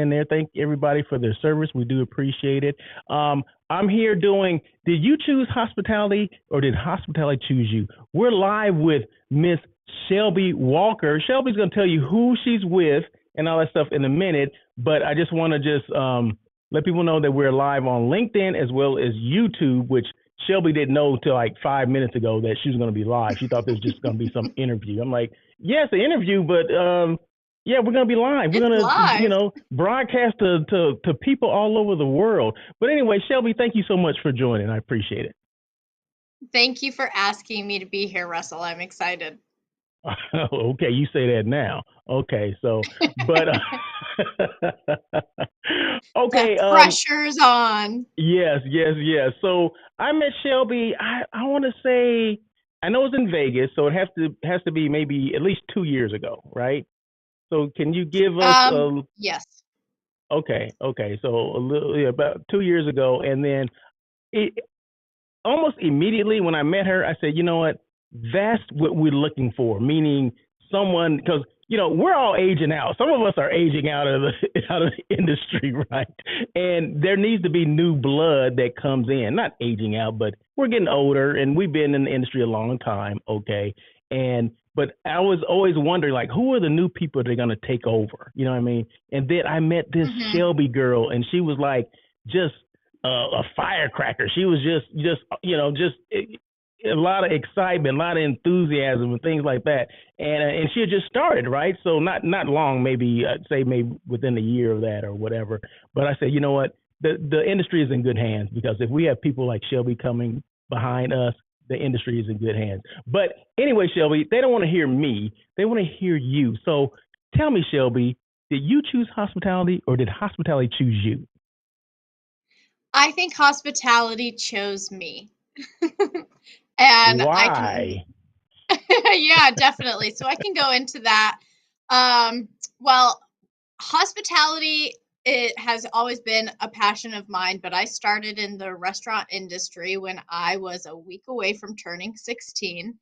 in there. Thank everybody for their service. We do appreciate it. I'm here doing. Did you choose hospitality or did hospitality choose you? We're live with Miss Shelbi Walker. Shelby's going to tell you who she's with and all that stuff in a minute. But I just want to just let people know that we're live on LinkedIn as well as YouTube, which Shelby didn't know till like 5 minutes ago that she was going to be live. She thought there was just going to be some interview. I'm like, yes, an interview, but yeah, we're gonna be live. We're It's gonna, live. broadcast to people all over the world. But anyway, Shelby, thank you so much for joining. I appreciate it. Thank you for asking me to be here, Russell. I'm excited. Okay, you say that now. Okay, so, but The okay, pressure's on. yes, yes, yes. So I met Shelby. I want to say I know it's in Vegas, so it has to be maybe at least 2 years ago, right? So can you give us a Yes. okay, okay. So a little, yeah, about 2 years ago, and then it almost immediately when I met her, I said, you know what, that's what we're looking for. Meaning someone, because we're all aging out. Some of us are aging out of the out of the industry, right? And there needs to be new blood that comes in. Not aging out, but we're getting older, and we've been in the industry a long time. Okay, and but I was always wondering, like, who are the new people that are going to take over? You know what I mean? And then I met this Hmm. Shelby girl, and she was like just a firecracker. She was just just a lot of excitement, a lot of enthusiasm, and things like that. And she had just started, right? So not long, maybe I'd say maybe within a year of that or whatever. But I said, you know what, the industry is in good hands because if we have people like Shelby coming behind us, the industry is in good hands. But anyway, Shelby, they don't want to hear me; they want to hear you. So tell me, Shelby, did you choose hospitality or did hospitality choose you? I think hospitality chose me. And I can, Why? yeah, definitely. So I can go into that. Well, hospitality, it has always been a passion of mine, but I started in the restaurant industry when I was a week away from turning 16.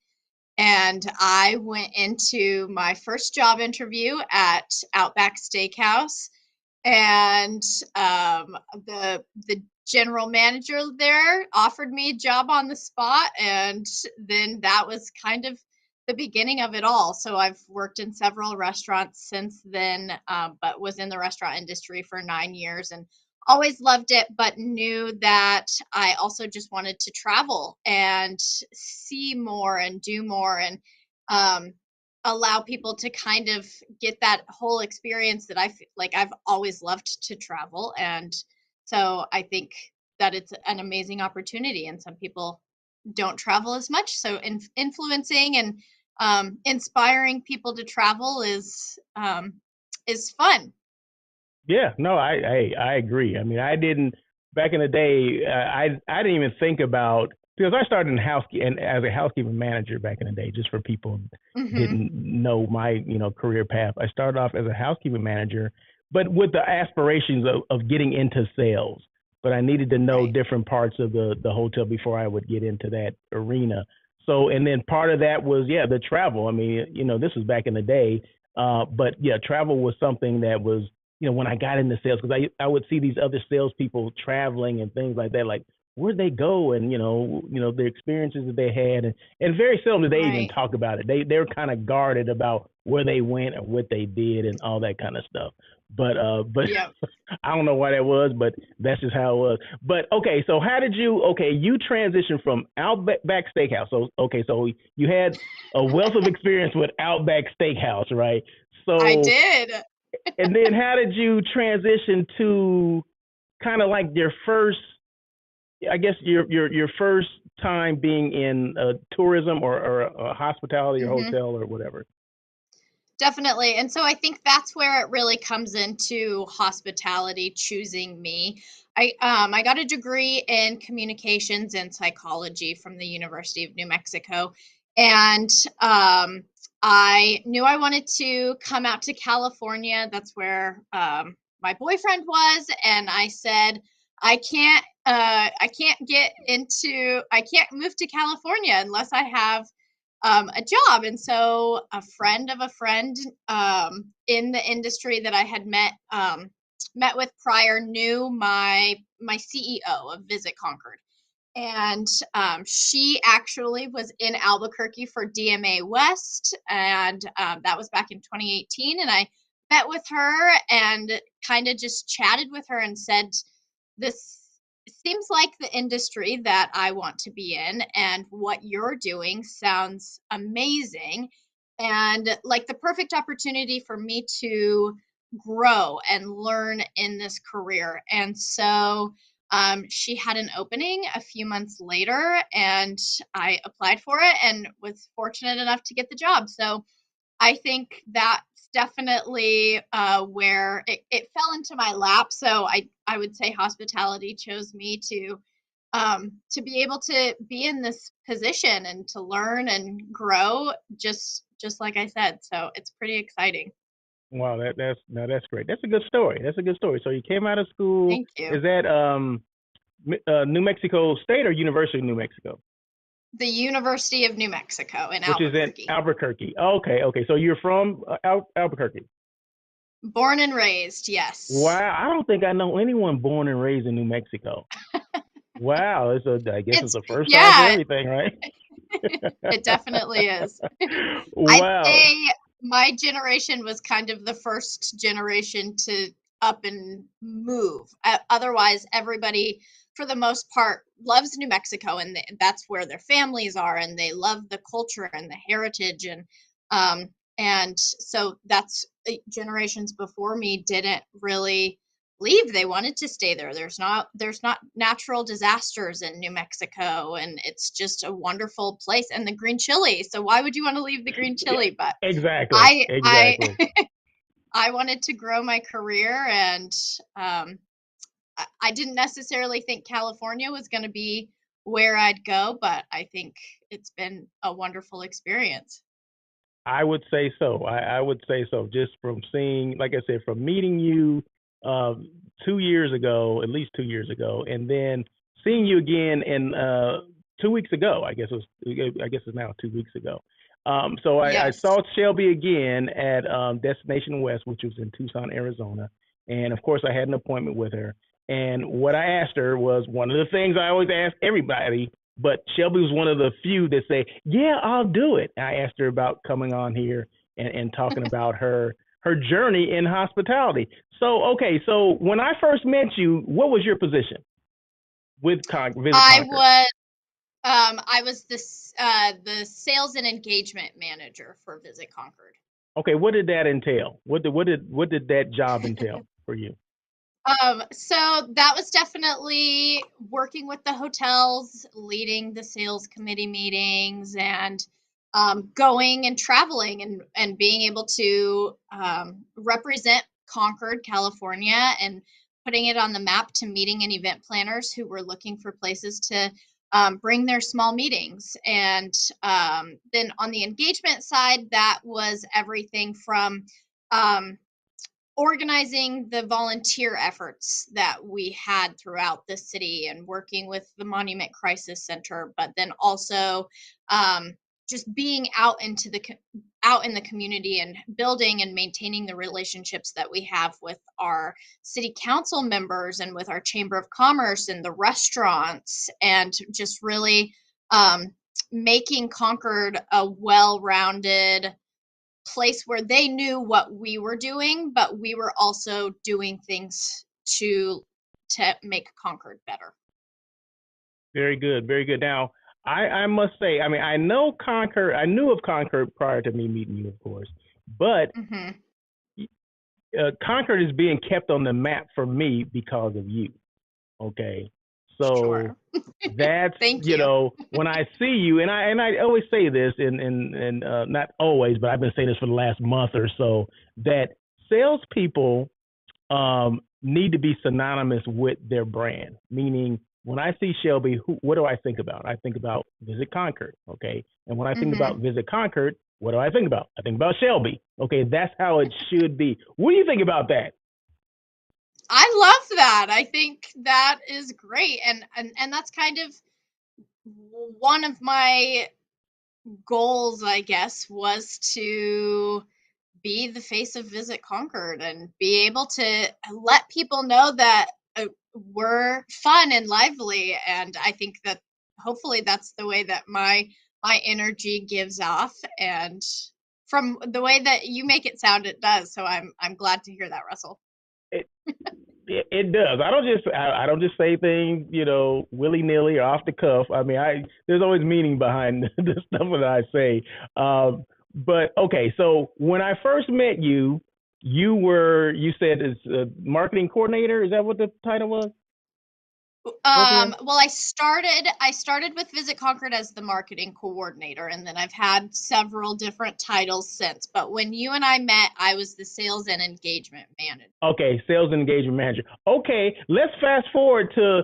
And I went into my first job interview at Outback Steakhouse, and the general manager there offered me a job on the spot, and then that was kind of the beginning of it all. So I've worked in several restaurants since then, but was in the restaurant industry for 9 years and always loved it, but knew that I also just wanted to travel and see more and do more, and um, allow people to kind of get that whole experience that I feel like I've always loved to travel. And so I think that it's an amazing opportunity, and some people don't travel as much. So influencing and inspiring people to travel is fun. Yeah, no, I agree. I mean, I didn't back in the day. I didn't even think about because I started in and as a housekeeping manager back in the day. Just for people who Hmm. didn't know my career path, I started off as a housekeeping manager, but with the aspirations of getting into sales. But I needed to know Right. different parts of the hotel before I would get into that arena. So, and then part of that was the travel. I mean, this was back in the day. But yeah, travel was something that was when I got into sales, because I would see these other salespeople traveling and things like that, like where'd they go, and the experiences that they had, and very seldom did they even Right. talk about it. They're kind of guarded about where they went and what they did and all that kind of stuff. But Yeah. I don't know why that was, but that's just how it was. But okay, so how did you? Okay, you transitioned from Outback Steakhouse. So okay, so you had a wealth of experience with Outback Steakhouse, right? I So did. and then how did you transition to kind of like your first, I guess your first time being in tourism or hospitality or Hmm. hotel or whatever? Definitely. And so I think that's where it really comes into hospitality choosing me. I got a degree in communications and psychology from the University of New Mexico. And um, I knew I wanted to come out to California. That's where my boyfriend was. And I said, I can't move to California unless I have a job. And so a friend of a friend in the industry that I had met met with prior knew my CEO of Visit Concord. And she actually was in Albuquerque for DMA West, and that was back in 2018. And I met with her and kind of just chatted with her and said, this seems like the industry that I want to be in, and what you're doing sounds amazing and like the perfect opportunity for me to grow and learn in this career. And so she had an opening a few months later, and I applied for it and was fortunate enough to get the job. So I think that's definitely where it fell into my lap. So I would say hospitality chose me to be able to be in this position and to learn and grow, just like I said. So it's pretty exciting. Wow, that's great. That's a good story. That's a good story. So you came out of school. Thank you. Is that New Mexico State or University of New Mexico? The University of New Mexico in Which is in Albuquerque. Albuquerque. Okay, okay. So you're from Albuquerque. Born and raised, yes. Wow, I don't think I know anyone born and raised in New Mexico. Wow, I guess it's the first time for Yeah, everything, right? it definitely is. I'd Wow. say my generation was kind of the first generation to up and move. Otherwise, everybody, for the most part, loves New Mexico, and that's where their families are, and they love the culture and the heritage, and so that's generations before me didn't really leave. They wanted to stay there. There's not natural disasters in New Mexico, and it's just a wonderful place, and the green chili. So why would you want to leave the green Yeah, chili? But exactly. I I Exactly. I wanted to grow my career, and I didn't necessarily think California was going to be where I'd go, but I think it's been a wonderful experience. I would say so. I would say so. Just from seeing, like I said, from meeting you 2 years ago, at least 2 years ago, and then seeing you again in 2 weeks ago. I guess it was. I guess it's now 2 weeks ago. So I Yes. saw Shelby again at Destination West, which was in Tucson, Arizona, and of course I had an appointment with her. And what I asked her was one of the things I always ask everybody, but Shelby was one of the few that say, "Yeah, I'll do it." I asked her about coming on here and talking about her journey in hospitality. So, okay, so when I first met you, what was your position with Visit I Concord? was I was the sales and engagement manager for Visit Concord. Okay, what did that entail? What did that job entail for you? So that was definitely working with the hotels, leading the sales committee meetings, and going and traveling and being able to represent Concord, California, and putting it on the map to meeting and event planners who were looking for places to bring their small meetings. And then on the engagement side, that was everything from um, organizing the volunteer efforts that we had throughout the city and working with the Monument Crisis Center, but then also just being out in the community and building and maintaining the relationships that we have with our city council members and with our chamber of commerce and the restaurants, and just really um, making Concord a well-rounded place where they knew what we were doing, but we were also doing things to make Concord better. Very good, very good. Now, I must say, I mean, I know Concord. I knew of Concord prior to me meeting you, of course, but Hmm. Concord is being kept on the map for me because of you. Okay, so Sure. that's Thank you. when I see you, and I always say this, and not always, but I've been saying this for the last month or so, that salespeople need to be synonymous with their brand. Meaning, when I see Shelby, what do I think about? I think about Visit Concord, okay? And when I think Hmm. about Visit Concord, what do I think about? I think about Shelby, okay? That's how it should be. What do you think about that? I love that. I think that is great, and that's kind of one of my goals, I guess, was to be the face of Visit Concord and be able to let people know that we're fun and lively. And I think that hopefully that's the way that my energy gives off. And from the way that you make it sound, it does. So I'm glad to hear that, Russell. It, it does. I don't just say things, willy nilly or off the cuff. I mean, there's always meaning behind the stuff that I say. But okay, so when I first met you, you said as a marketing coordinator. Is that what the title was? Well, I started with Visit Concord as the marketing coordinator, and then I've had several different titles since. But when you and I met, I was the sales and engagement manager. Okay, sales and engagement manager. Okay, let's fast forward to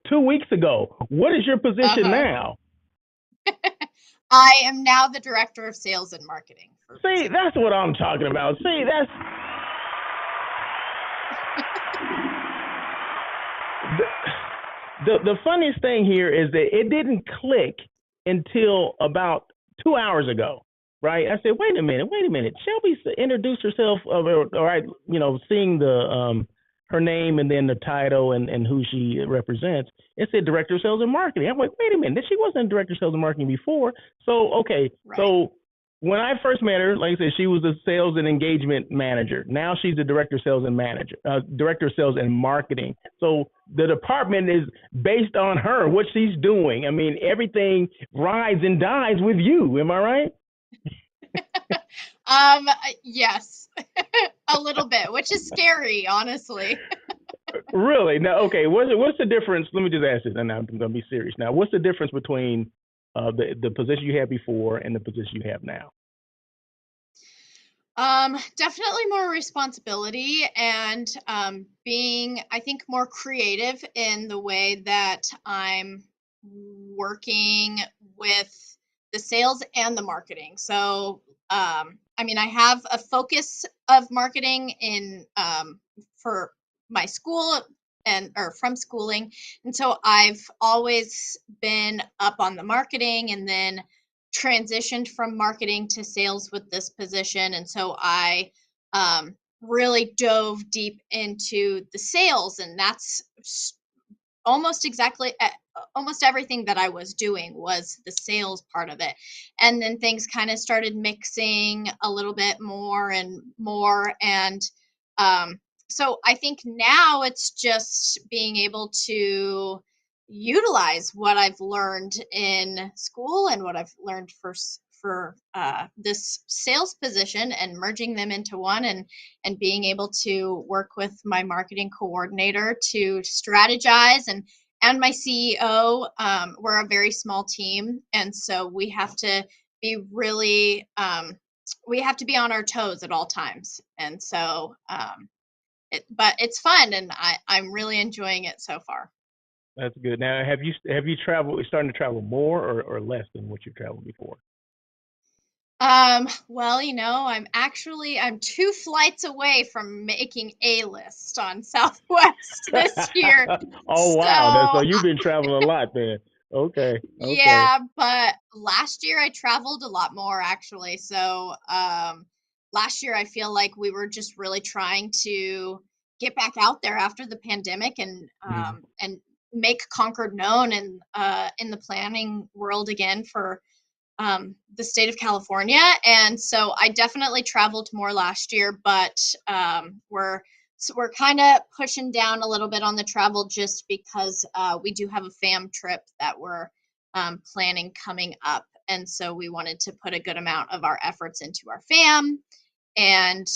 2 weeks ago. What is your position Uh-huh. now? I am now the director of sales and marketing for See, Visit that's what I'm talking about. See, that's the funniest thing here is that it didn't click until about 2 hours ago, right? I said, wait a minute. Shelby introduced herself, or I, seeing the her name and then the title and who she represents. It said director of sales and marketing. I'm like, wait a minute, she wasn't director of sales and marketing before. So okay, Right. so when I first met her, like I said, she was a sales and engagement manager. Now she's the director of sales and director of sales and marketing. So the department is based on her, what she's doing. I mean, everything rides and dies with you. Am I right? Yes, a little bit, which is scary, honestly. Really? Now, okay. What's the difference? Let me just ask this, and I'm going to be serious now. What's the difference between the position you had before and the position you have now? Definitely more responsibility and being, I think, more creative in the way that I'm working with the sales and the marketing. So, I mean, I have a focus of marketing in for my school and or from schooling, and so I've always been up on the marketing, and then transitioned from marketing to sales with this position. And so I really dove deep into the sales, and that's almost exactly almost everything that I was doing was the sales part of it. And then things kind of started mixing a little bit more and more. And um, so I think now it's just being able to utilize what I've learned in school and what I've learned for this sales position and merging them into one, and being able to work with my marketing coordinator to strategize, and my CEO. We're a very small team, and so we have to be really we have to be on our toes at all times. And so but it's fun, and I'm really enjoying it so far. That's good. Now, have you traveled, starting to travel more or less than what you traveled before? Well, I'm 2 flights away from making A list on Southwest this year. Oh wow! So So you've been traveling a lot then. Okay, okay. yeah, but last year I traveled a lot more actually. So last year I feel like we were just really trying to get back out there after the pandemic, Mhm. and make Concord known in the planning world again for the state of California. And so I definitely traveled more last year, but we're kind of pushing down a little bit on the travel just because we do have a fam trip that we're planning coming up. And so we wanted to put a good amount of our efforts into our fam and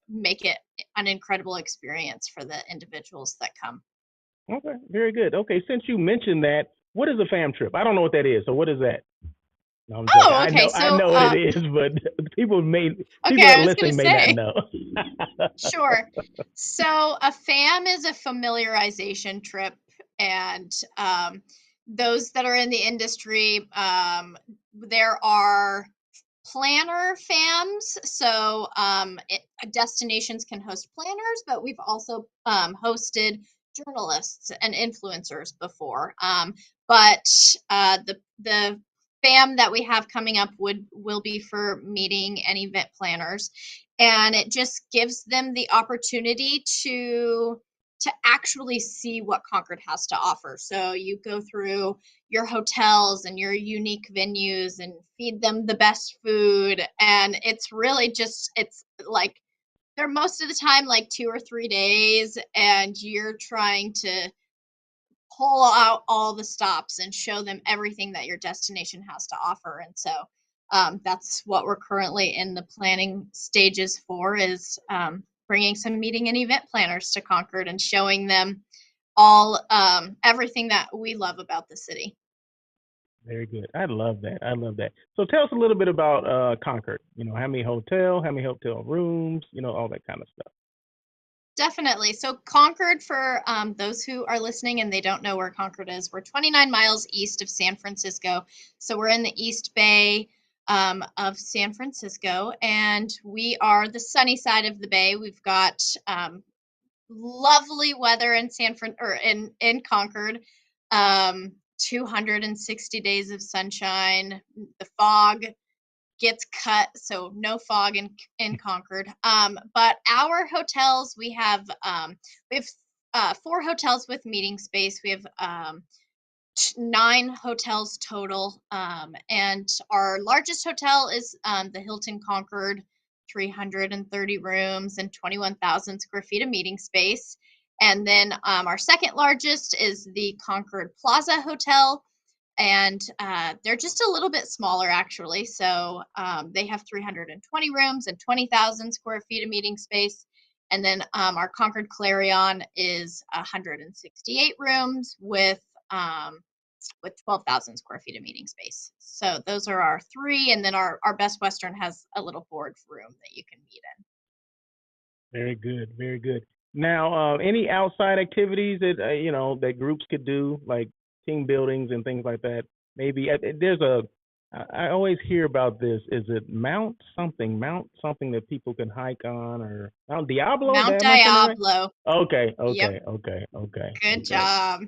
make it an incredible experience for the individuals that come. Okay, very good. Okay, since you mentioned that, what is a fam trip? I don't know what that is. So what is that? No, I'm joking. Oh, okay. I So, know what it is, but okay, people that I are was going listening to may not say. know. Sure. So a FAM is a familiarization trip, and those that are in the industry, there are planner FAMs. So destinations can host planners, but we've also hosted journalists and influencers before. But the FAM that we have coming up will be for meeting and event planners, and it just gives them the opportunity to actually see what Concord has to offer. So you go through your hotels and your unique venues and feed them the best food, and it's really just, it's like they're most of the time like 2 or 3 days, and you're trying to pull out all the stops and show them everything that your destination has to offer. And so that's what we're currently in the planning stages for, is bringing some meeting and event planners to Concord and showing them all everything that we love about the city. Very good. I love that. I love that. So tell us a little bit about Concord. How many hotel rooms, all that kind of stuff. Definitely. So Concord, for those who are listening and they don't know where Concord is, we're 29 miles east of San Francisco. So we're in the East Bay of San Francisco, and we are the sunny side of the bay. We've got lovely weather in in Concord. 260 days of sunshine. The fog gets cut, so no fog in Concord. But our hotels, we have 4 hotels with meeting space. We have 9 hotels total, and our largest hotel is the Hilton Concord, 330 rooms and 21,000 square feet of meeting space. And then our second largest is the Concord Plaza Hotel, and they're just a little bit smaller, actually. So they have 320 rooms and 20,000 square feet of meeting space. And then our Concord Clarion is 168 rooms with 12,000 square feet of meeting space. So those are our 3. And then our Best Western has a little board room that you can meet in. Very good. Very good. Now, any outside activities that that groups could do, like team buildings and things like that? Maybe I always hear about this. Is it Mount something that people can hike on, or Mount Diablo? Mount Diablo. Okay. Yep. Okay. Good job.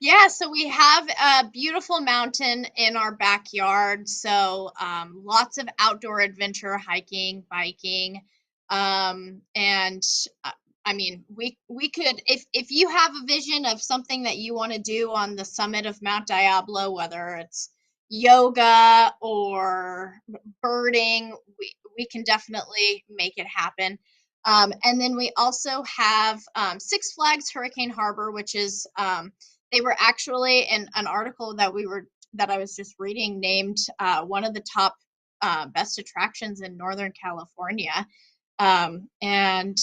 Yeah, so we have a beautiful mountain in our backyard. So lots of outdoor adventure, hiking, biking, and I mean, we could, if you have a vision of something that you want to do on the summit of Mount Diablo, whether it's yoga or birding, we can definitely make it happen. And then we also have Six Flags Hurricane Harbor, which is they were actually in an article that I was just reading, named one of the top best attractions in Northern California. And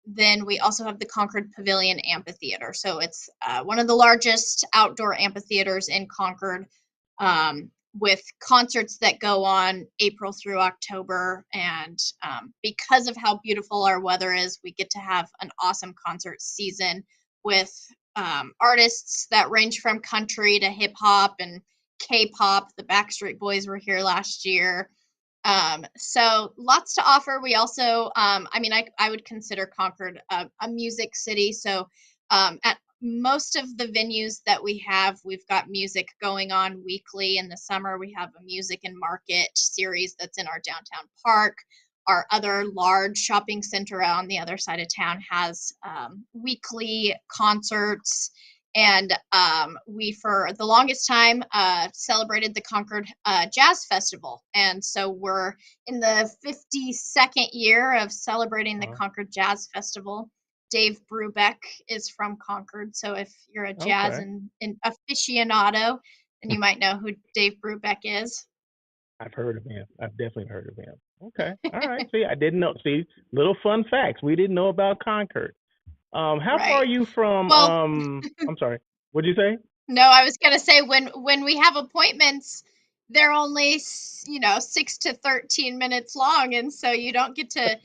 then we also have the Concord Pavilion Amphitheater. So it's one of the largest outdoor amphitheaters in Concord, with concerts that go on April through October. And because of how beautiful our weather is, we get to have an awesome concert season with artists that range from country to hip hop and K-pop. The Backstreet Boys were here last year. So lots to offer. We also, I would consider Concord a music city. So at most of the venues that we have, we've got music going on weekly. In the summer, we have a music and market series that's in our downtown park. Our other large shopping center on the other side of town has weekly concerts. And we, for the longest time, celebrated the Concord Jazz Festival. And so we're in the 52nd year of celebrating the Concord Jazz Festival. Dave Brubeck is from Concord. So if you're a jazz and aficionado, then you might know who Dave Brubeck is. I've heard of him. I've definitely heard of him. Okay. All right. See, I didn't know. See, little fun facts we didn't know about Concord. How far are you from? Well, I'm sorry. What'd you say? No, I was gonna say, when we have appointments, they're only 6 to 13 minutes long, and so you don't get to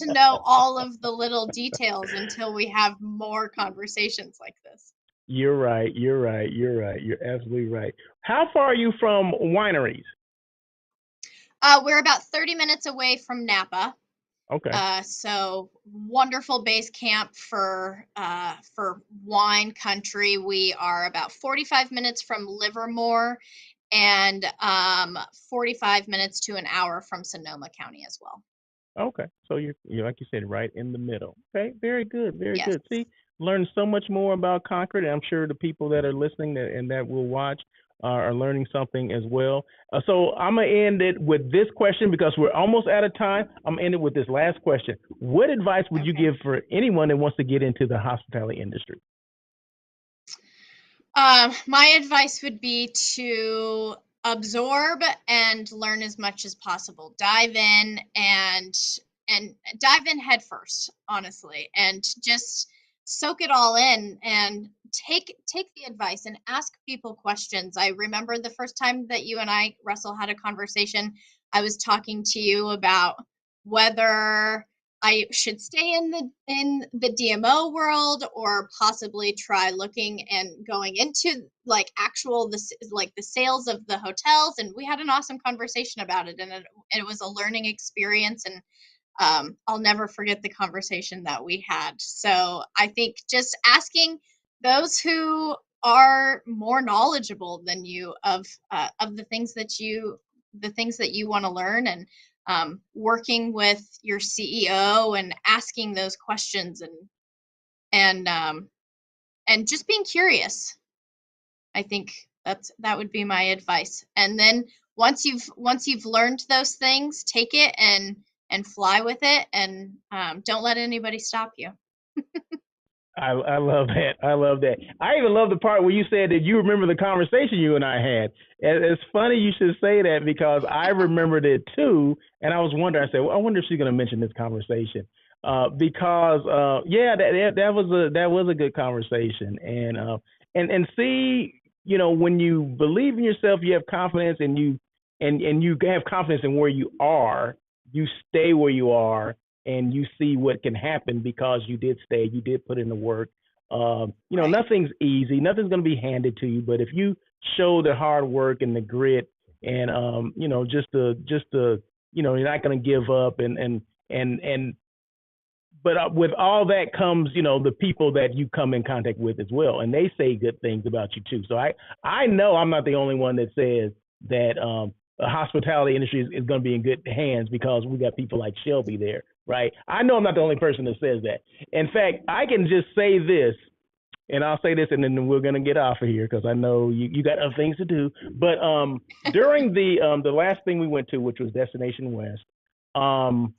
know all of the little details until we have more conversations like this. You're right. You're absolutely right. How far are you from wineries? We're about 30 minutes away from Napa. Okay. So wonderful base camp for wine country. We are about 45 minutes from Livermore, and 45 minutes to an hour from Sonoma County as well. Okay, so you're like you said, right in the middle. Okay, very good, very Yes. good. See, learn so much more about Concord, and I'm sure the people that are listening and that will watch are learning something as well. So I'm gonna end it with this question because we're almost out of time. I'm gonna end it with this last question. What advice would you Okay. give for anyone that wants to get into the hospitality industry? My advice would be to absorb and learn as much as possible. Dive in and dive in head first, honestly, and just soak it all in and take the advice and ask people questions. I remember the first time that you and I, Russell, had a conversation. I was talking to you about whether I should stay in the DMO world or possibly try looking and going into like the sales of the hotels. And we had an awesome conversation about it, and it was a learning experience. And I'll never forget the conversation that we had. So I think just asking those who are more knowledgeable than you of the things that you want to learn, and working with your CEO and asking those questions, and just being curious. I think that would be my advice. And then once you've learned those things, take it and fly with it, and don't let anybody stop you. I love that. I love that. I even love the part where you said that you remember the conversation you and I had. And it's funny you should say that because I remembered it too, and I was wondering. I said, well, I wonder if she's going to mention this conversation because yeah, that was a good conversation, and see, when you believe in yourself, you have confidence, and you have confidence in where you are. You stay where you are, and you see what can happen because you did stay, you did put in the work. Right. Nothing's easy, nothing's going to be handed to you, but if you show the hard work and the grit, and just to, you're not going to give up, and but with all that comes, the people that you come in contact with as well, and they say good things about you too. So I know I'm not the only one that says that the hospitality industry is going to be in good hands because we got people like Shelbi there, right? I know I'm not the only person that says that. In fact, I can just say this, and I'll say this, and then we're going to get off of here because I know you got other things to do. But during the last thing we went to, which was Destination West, um,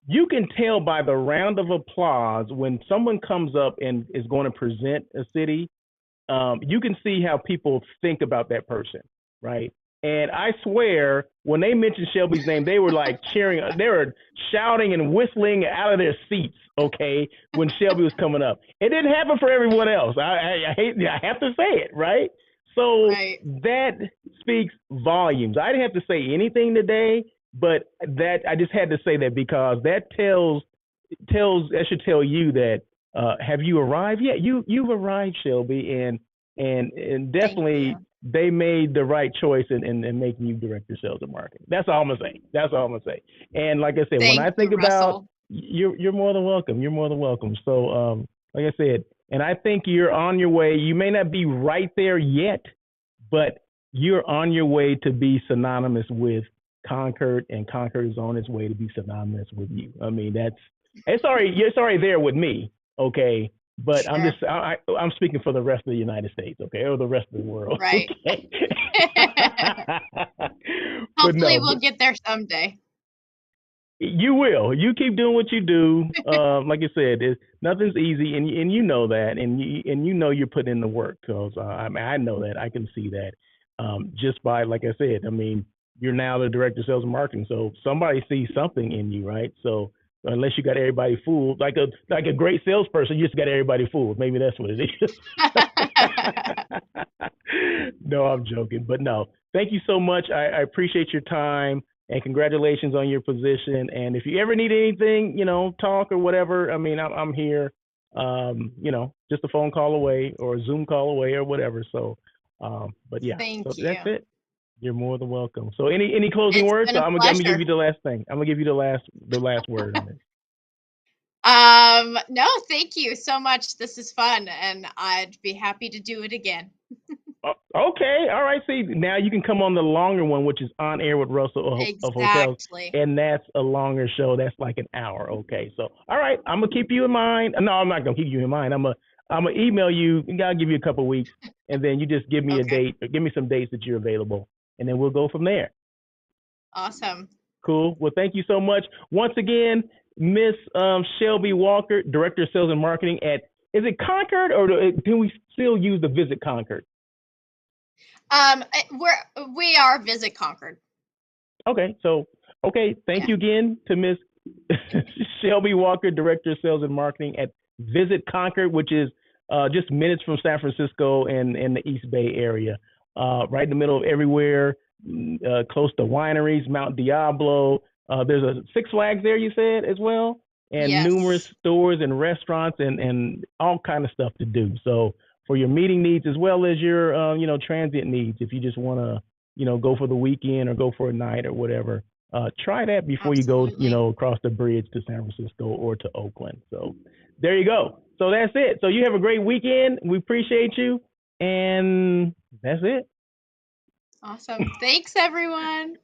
you can tell by the round of applause when someone comes up and is going to present a city. You can see how people think about that person, right? And I swear, when they mentioned Shelbi's name, they were like cheering, they were shouting and whistling out of their seats. Okay, when Shelbi was coming up, it didn't happen for everyone else. I have to say it, right? So Right. that speaks volumes. I didn't have to say anything today, but that I just had to say that because that that should tell you that have you arrived yet? You've arrived, Shelbi, and Thank definitely you. they made the right choice in making you director of sales and marketing. That's all I'm gonna say. That's all I'm gonna say. And like I said, when Thank I you, think about Russell. you're more than welcome. You're more than welcome. So like I said, and I think you're on your way. You may not be right there yet, but you're on your way to be synonymous with Concord, and Concord is on its way to be synonymous with you. I mean, it's already there with me, okay. But Sure. I'm speaking for the rest of the United States, okay, or the rest of the world, Right. okay. But Hopefully no, we'll but get there someday. you will. You keep doing what you do. Like I said, nothing's easy, and you know that, and you know you're putting in the work. Because I mean, I know that. I can see that. Just by, like I said, I mean, you're now the director of sales and marketing, so somebody sees something in you, right? So unless you got everybody fooled, like a great salesperson, you just got everybody fooled. Maybe that's what it is. No, I'm joking, but no. Thank you so much. I appreciate your time, and congratulations on your position. And if you ever need anything, talk or whatever, I mean, I'm here. Just a phone call away or a Zoom call away or whatever. So, but yeah, so Thank that's you. it. You're more than welcome. So, any closing It's words? been So a I'm gonna give pleasure. you the last thing. I'm gonna give you the last word on this. No, thank you so much. This is fun, and I'd be happy to do it again. Okay, all right. See, now you can come on the longer one, which is On Air with Russell of Hotels, Exactly. and that's a longer show. That's like an hour. Okay, so all right, I'm gonna keep you in mind. No, I'm not gonna keep you in mind. I'm gonna email you. I'll give you a couple of weeks, and then you just give me a Okay. date. Or give me some dates that you're available, and then we'll go from there. Awesome. Cool. Well, thank you so much once again, Miss Shelbi Walker, Director of Sales and Marketing at. Is it Concord, or can we still use the Visit Concord? We are Visit Concord. Okay, so thank you again to Miss Shelbi Walker, Director of Sales and Marketing at Visit Concord, which is just minutes from San Francisco and the East Bay area, right in the middle of everywhere, close to wineries, Mount Diablo. There's a Six Flags there, you said, as well, and numerous Yes. stores and restaurants and all kind of stuff to do. So for your meeting needs as well as your transient needs, if you just want to go for the weekend or go for a night or whatever, try that before you go Absolutely. across the bridge to San Francisco or to Oakland. So there you go. So that's it. So you have a great weekend. We appreciate you, and that's it. Awesome. Thanks, everyone.